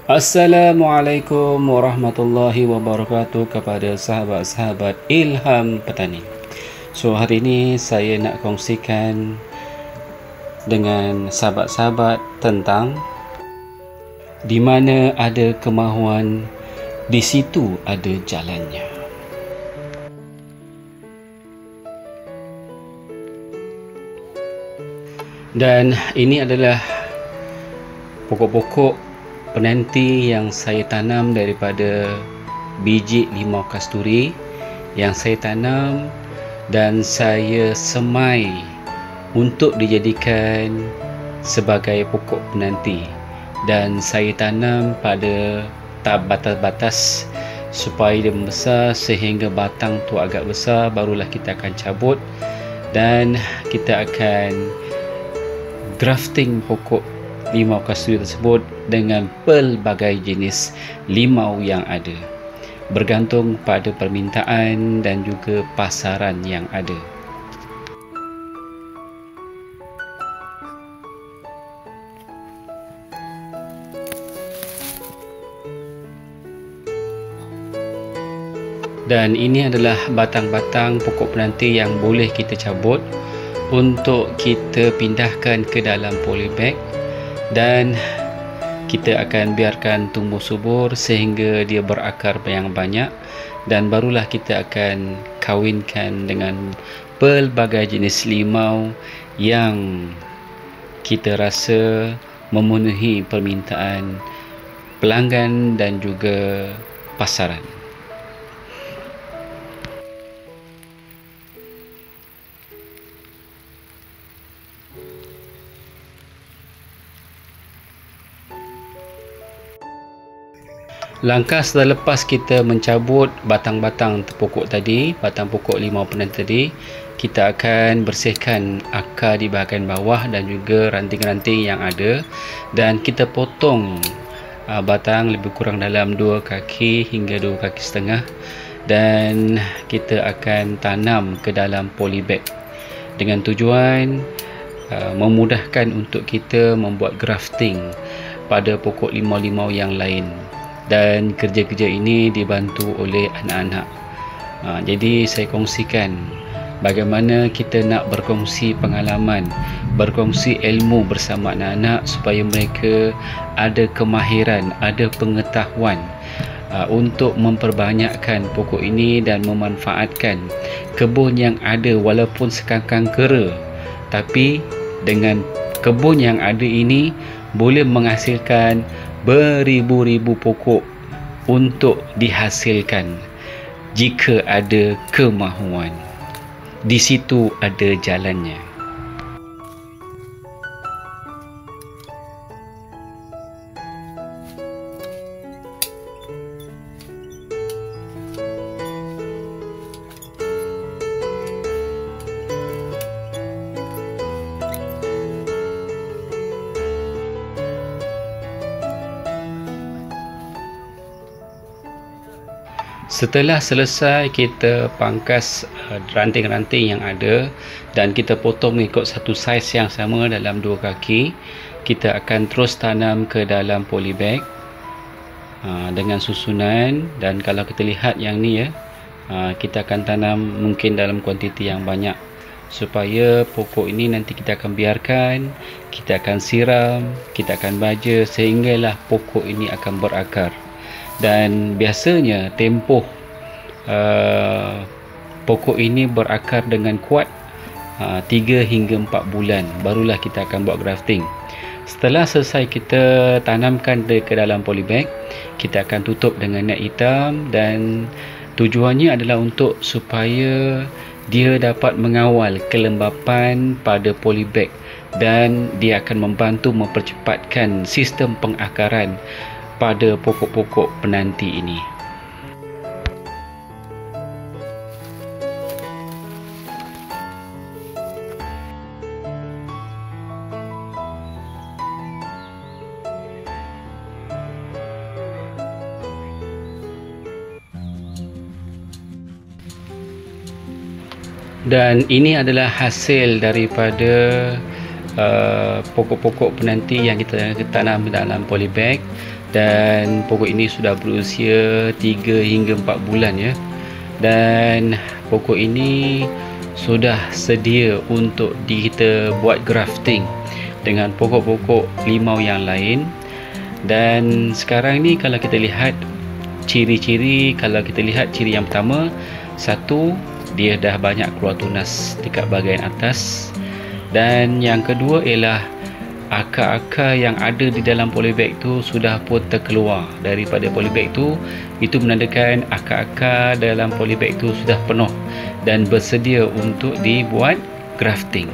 Assalamualaikum warahmatullahi wabarakatuh kepada sahabat-sahabat Ilham Petani. So hari ini saya nak kongsikan dengan sahabat-sahabat tentang di mana ada kemahuan, di situ ada jalannya. Dan ini adalah pokok-pokok penanti yang saya tanam daripada biji limau kasturi yang saya tanam dan saya semai untuk dijadikan sebagai pokok penanti, dan saya tanam pada tahap batas-batas supaya dia membesar sehingga batang tu agak besar, barulah kita akan cabut dan kita akan grafting pokok limau kasturi tersebut dengan pelbagai jenis limau yang ada, bergantung pada permintaan dan juga pasaran yang ada. Dan ini adalah batang-batang pokok penanti yang boleh kita cabut untuk kita pindahkan ke dalam polybag, dan kita akan biarkan tumbuh subur sehingga dia berakar yang banyak, dan barulah kita akan kawinkan dengan pelbagai jenis limau yang kita rasa memenuhi permintaan pelanggan dan juga pasaran. Langkah setelah lepas kita mencabut batang-batang pokok tadi, batang pokok limau penanti tadi, kita akan bersihkan akar di bahagian bawah dan juga ranting-ranting yang ada, dan kita potong batang lebih kurang dalam 2 kaki hingga 2 kaki setengah, dan kita akan tanam ke dalam polybag dengan tujuan memudahkan untuk kita membuat grafting pada pokok limau-limau yang lain. Dan kerja-kerja ini dibantu oleh anak-anak. Jadi saya kongsikan bagaimana kita nak berkongsi pengalaman, berkongsi ilmu bersama anak-anak supaya mereka ada kemahiran, ada pengetahuan untuk memperbanyakkan pokok ini dan memanfaatkan kebun yang ada, walaupun sekangkang kera, tapi dengan kebun yang ada ini boleh menghasilkan beribu-ribu pokok untuk dihasilkan jika ada kemahuan. Di situ ada jalannya. Setelah selesai kita pangkas ranting-ranting yang ada dan kita potong mengikut satu saiz yang sama dalam 2 kaki, kita akan terus tanam ke dalam polybag dengan susunan. Dan kalau kita lihat yang ni kita akan tanam mungkin dalam kuantiti yang banyak supaya pokok ini nanti kita akan biarkan, kita akan siram, kita akan baja sehinggalah pokok ini akan berakar. Dan biasanya tempoh pokok ini berakar dengan kuat 3 hingga 4 bulan, barulah kita akan buat grafting. Setelah selesai kita tanamkan ke dalam polybag, kita akan tutup dengan net hitam, dan tujuannya adalah untuk supaya dia dapat mengawal kelembapan pada polybag, dan dia akan membantu mempercepatkan sistem pengakaran pada pokok-pokok penanti ini. Dan ini adalah hasil daripada pokok-pokok penanti yang kita tanam dalam polybag. dan pokok ini sudah berusia 3 hingga 4 bulan ya. Dan pokok ini sudah sedia untuk kita buat grafting dengan pokok-pokok limau yang lain. Dan sekarang ni kalau kita lihat ciri-ciri, ciri yang pertama, satu, dia dah banyak keluar tunas dekat bahagian atas. Dan yang kedua ialah akar-akar yang ada di dalam polybag tu sudah pun terkeluar daripada polybag tu. Itu menandakan akar-akar dalam polybag tu sudah penuh dan bersedia untuk dibuat grafting.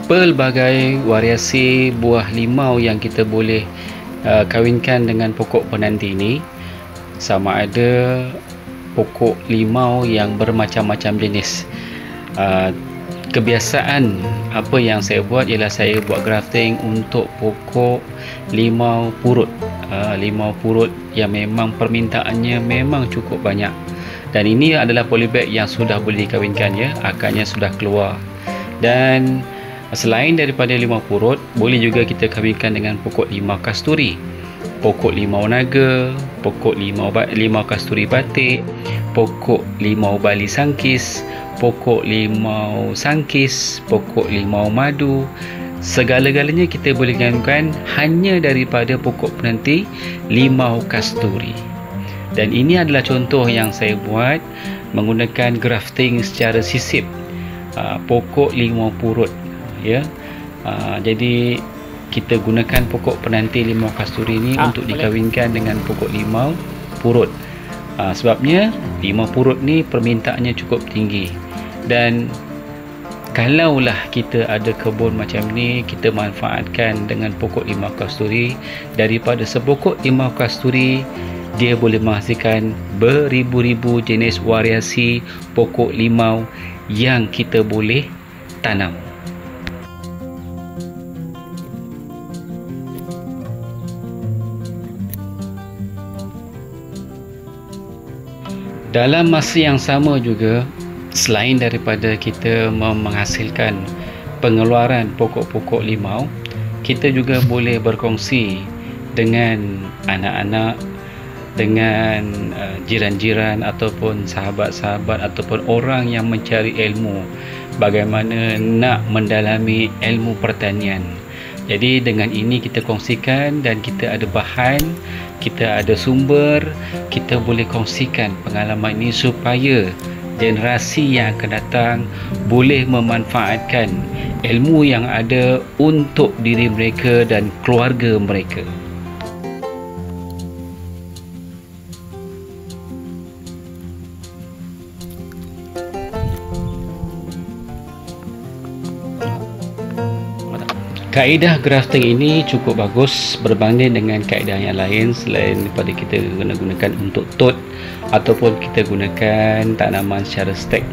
Pelbagai variasi buah limau yang kita boleh kawinkan dengan pokok penanti ini, sama ada pokok limau yang bermacam-macam jenis. Kebiasaan apa yang saya buat ialah saya buat grafting untuk pokok limau purut. Limau purut yang memang permintaannya memang cukup banyak, dan ini adalah polybag yang sudah boleh dikawinkan ya, akarnya sudah keluar. Dan selain daripada limau purut, boleh juga kita kawinkan dengan pokok limau kasturi, pokok limau naga, pokok limau kasturi batik, pokok limau bali sangkis, pokok limau sangkis, pokok limau madu. Segala-galanya kita boleh kawinkan hanya daripada pokok penanti limau kasturi. Dan ini adalah contoh yang saya buat menggunakan grafting secara sisip pokok limau purut ya. Jadi kita gunakan pokok penanti limau kasturi ini untuk dikawinkan dengan pokok limau purut. Sebabnya limau purut ni permintaannya cukup tinggi, dan kalaulah kita ada kebun macam ni, kita manfaatkan dengan pokok limau kasturi. Daripada sepokok limau kasturi, dia boleh menghasilkan beribu-ribu jenis variasi pokok limau yang kita boleh tanam. Dalam masa yang sama juga, selain daripada kita menghasilkan pengeluaran pokok-pokok limau, kita juga boleh berkongsi dengan anak-anak, dengan jiran-jiran ataupun sahabat-sahabat ataupun orang yang mencari ilmu bagaimana nak mendalami ilmu pertanian. Jadi dengan ini kita kongsikan, dan kita ada bahan, kita ada sumber, kita boleh kongsikan pengalaman ini supaya generasi yang akan datang boleh memanfaatkan ilmu yang ada untuk diri mereka dan keluarga mereka. Kaedah grafting ini cukup bagus berbanding dengan kaedah yang lain selain daripada kita gunakan untuk tot ataupun kita gunakan tanaman secara stek.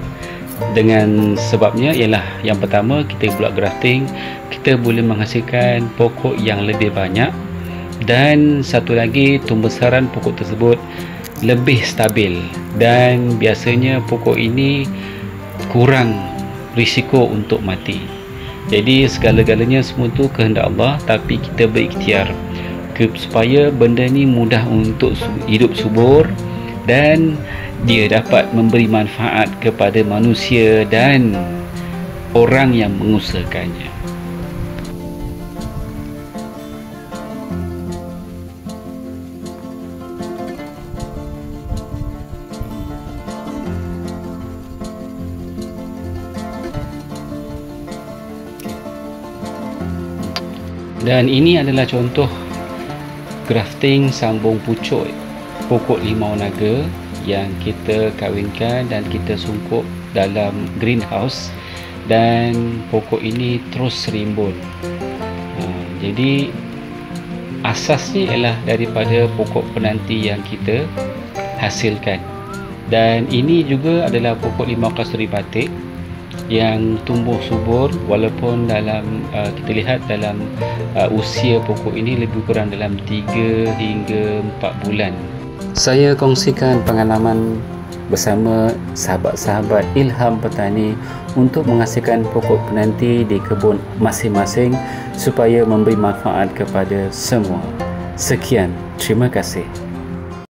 Dengan sebabnya ialah yang pertama, kita buat grafting, kita boleh menghasilkan pokok yang lebih banyak, dan satu lagi, tumbesaran pokok tersebut lebih stabil, dan biasanya pokok ini kurang risiko untuk mati. Jadi segala-galanya semua tu kehendak Allah, tapi kita berikhtiar supaya benda ni mudah untuk hidup subur dan dia dapat memberi manfaat kepada manusia dan orang yang mengusahakannya. Dan ini adalah contoh grafting sambung pucuk pokok limau naga yang kita kawinkan dan kita sungkup dalam greenhouse, dan pokok ini terus rimbun. Jadi asasnya ialah daripada pokok penanti yang kita hasilkan. Dan ini juga adalah pokok limau kasturi batik yang tumbuh subur, walaupun dalam kita lihat dalam usia pokok ini lebih kurang dalam 3 hingga 4 bulan. Saya kongsikan pengalaman bersama sahabat-sahabat Ilham Petani untuk menghasilkan pokok penanti di kebun masing-masing supaya memberi manfaat kepada semua. Sekian, terima kasih.